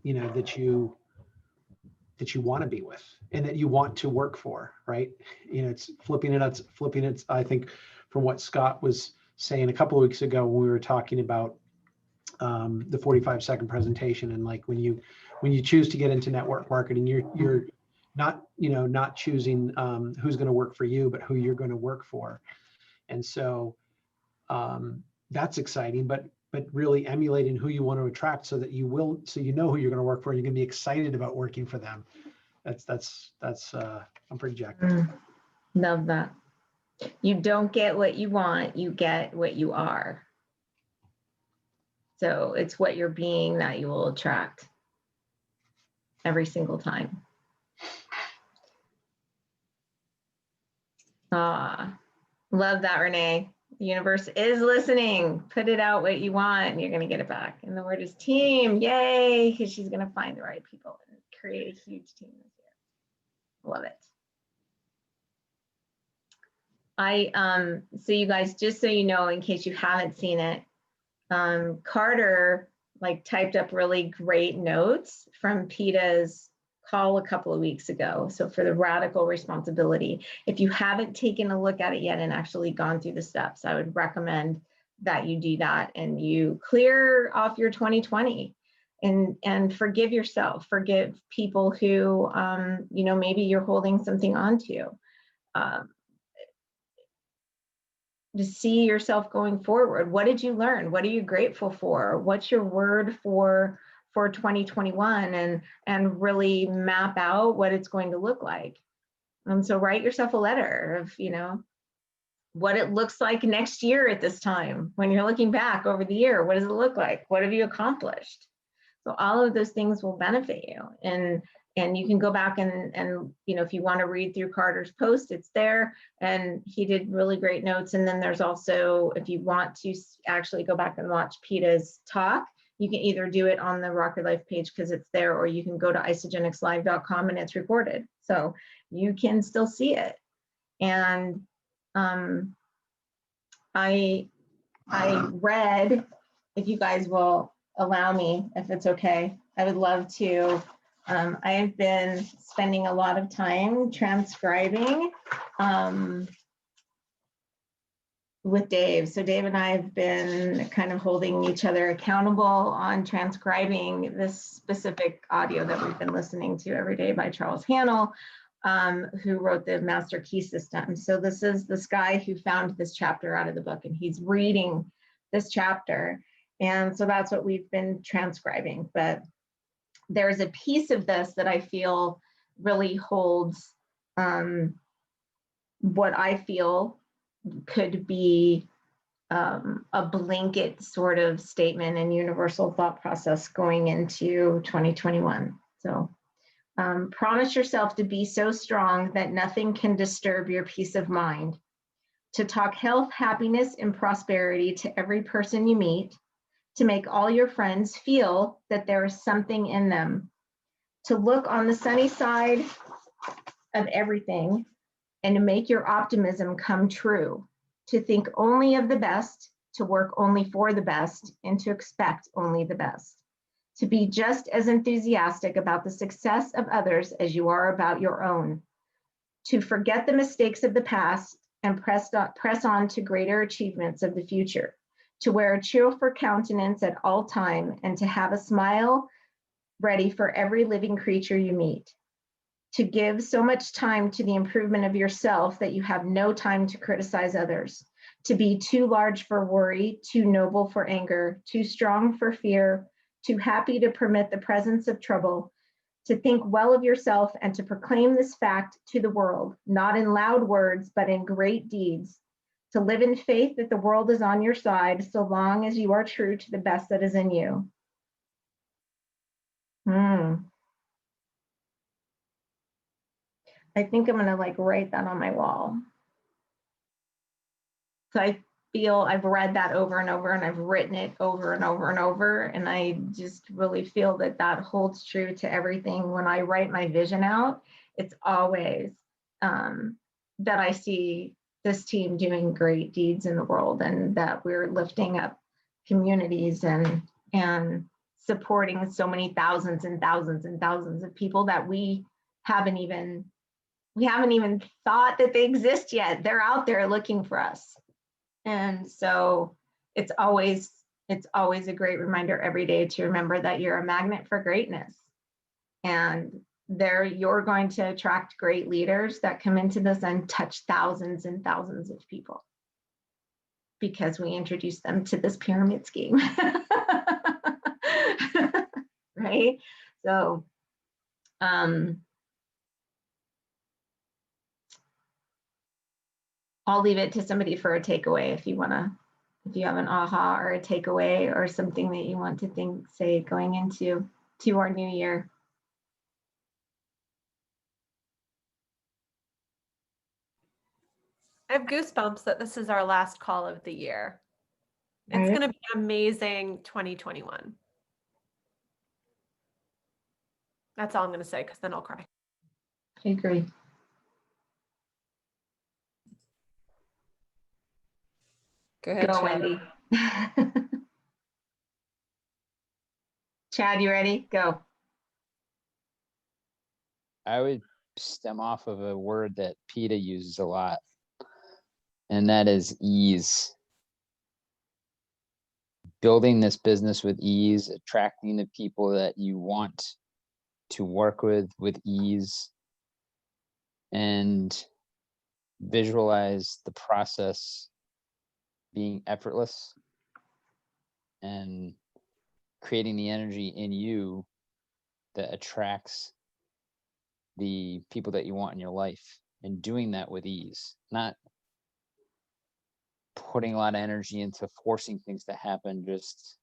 that you want to be with and that you want to work for, right? It's flipping it. I think from what Scott was saying a couple of weeks ago when we were talking about the 45-second presentation, and like when you choose to get into network marketing, you're not choosing who's going to work for you, but who you're going to work for. And so that's exciting. But but really emulating who you want to attract so that you will, so you know who you're going to work for and you're going to be excited about working for them. That's I'm pretty jacked. Love that. You don't get what you want, you get what you are. So it's what you're being that you will attract every single time. Ah, love that, Renee. The universe is listening. Put it out what you want and you're going to get it back. And the word is team. Yay. Because she's going to find the right people and create a huge team this year. Love it. So you guys, just so you know, in case you haven't seen it, Carter like typed up really great notes from PETA's call a couple of weeks ago. So for the radical responsibility, if you haven't taken a look at it yet and actually gone through the steps, I would recommend that you do that and you clear off your 2020 and forgive yourself, forgive people who, you know, maybe you're holding something onto. To see yourself going forward. What did you learn? What are you grateful for? What's your word for 2021 and really map out what it's going to look like. And so write yourself a letter of, you know, what it looks like next year at this time. When you're looking back over the year, what does it look like? What have you accomplished? So all of those things will benefit you. And you can go back and you know, if you want to read through Carter's post, it's there. And he did really great notes. And then there's also, if you want to actually go back and watch PETA's talk, you can either do it on the Rock Your Life page because it's there, or you can go to isagenixlive.com and it's recorded. So you can still see it. And I read, if you guys will allow me, if it's okay, I would love to. I have been spending a lot of time transcribing with Dave. So Dave and I have been kind of holding each other accountable on transcribing this specific audio that we've been listening to every day by Charles Hannell, who wrote the Master Key System. So this is this guy who found this chapter out of the book, and he's reading this chapter. And so that's what we've been transcribing. But there's a piece of this that I feel really holds what I feel could be a blanket sort of statement and universal thought process going into 2021. So promise yourself to be so strong that nothing can disturb your peace of mind, to talk health, happiness, and prosperity to every person you meet, to make all your friends feel that there is something in them, to look on the sunny side of everything and to make your optimism come true, to think only of the best, to work only for the best, and to expect only the best, to be just as enthusiastic about the success of others as you are about your own, to forget the mistakes of the past and press on to greater achievements of the future, to wear a cheerful countenance at all time and to have a smile ready for every living creature you meet, to give so much time to the improvement of yourself that you have no time to criticize others, to be too large for worry, too noble for anger, too strong for fear, too happy to permit the presence of trouble, to think well of yourself and to proclaim this fact to the world, not in loud words, but in great deeds, to live in faith that the world is on your side so long as you are true to the best that is in you. I think I'm gonna like write that on my wall. So I feel I've read that over and over and I've written it over and over and over. And I just really feel that that holds true to everything. When I write my vision out, it's always that I see this team doing great deeds in the world and that we're lifting up communities and supporting so many thousands and thousands and thousands of people that we haven't even thought that they exist yet. They're out there looking for us. And so it's always a great reminder every day to remember that you're a magnet for greatness. And you're going to attract great leaders that come into this and touch thousands and thousands of people. because we introduced them to this pyramid scheme. Right? So, I'll leave it to somebody for a takeaway if you want to, if you have an aha or a takeaway or something that you want to think, say, going into our new year. I have goosebumps that this is our last call of the year. It's Right. going to be amazing 2021. That's all I'm going to say, because then I'll cry. I agree. Go ahead, Go, Chad. Wendy. Chad, you ready? Go. I would stem off of a word that PETA uses a lot, and that is ease. Building this business with ease, attracting the people that you want to work with ease, and visualize the process being effortless and creating the energy in you that attracts the people that you want in your life, and doing that with ease, not putting a lot of energy into forcing things to happen, just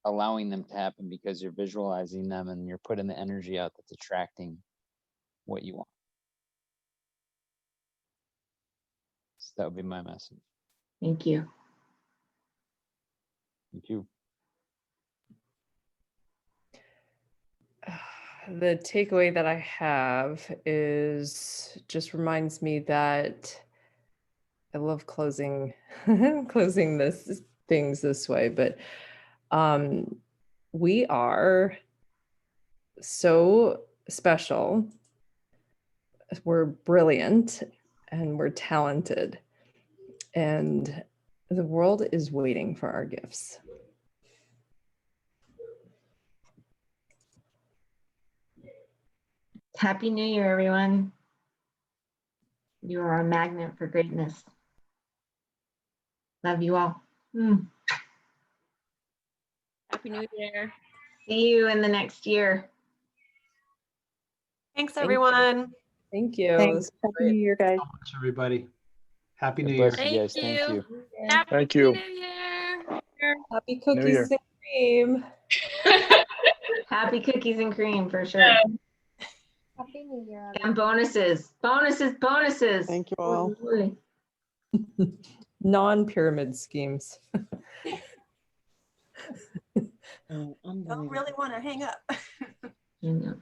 allowing them to happen because you're visualizing them and you're putting the energy out that's attracting what you want. So that would be my message. Thank you. Thank you. The takeaway that I have is just reminds me that I love closing closing this things this way, but we are so special. We're brilliant and we're talented, and the world is waiting for our gifts. Happy New Year, everyone. You are a magnet for greatness. Love you all. Happy New Year. See you in the next year. Thanks, Thank you. everyone. Thank you. Thanks. Happy New Year, guys. Much, everybody. Happy God New Year. bless you Thank guys. Thank you. Happy Thank you. New Year. Happy New cookies Year. and cream. Happy cookies and cream for sure. Happy New Year. And bonuses, bonuses, bonuses. Thank you all. Holy. Non-pyramid schemes. Don't really want to hang up. I know.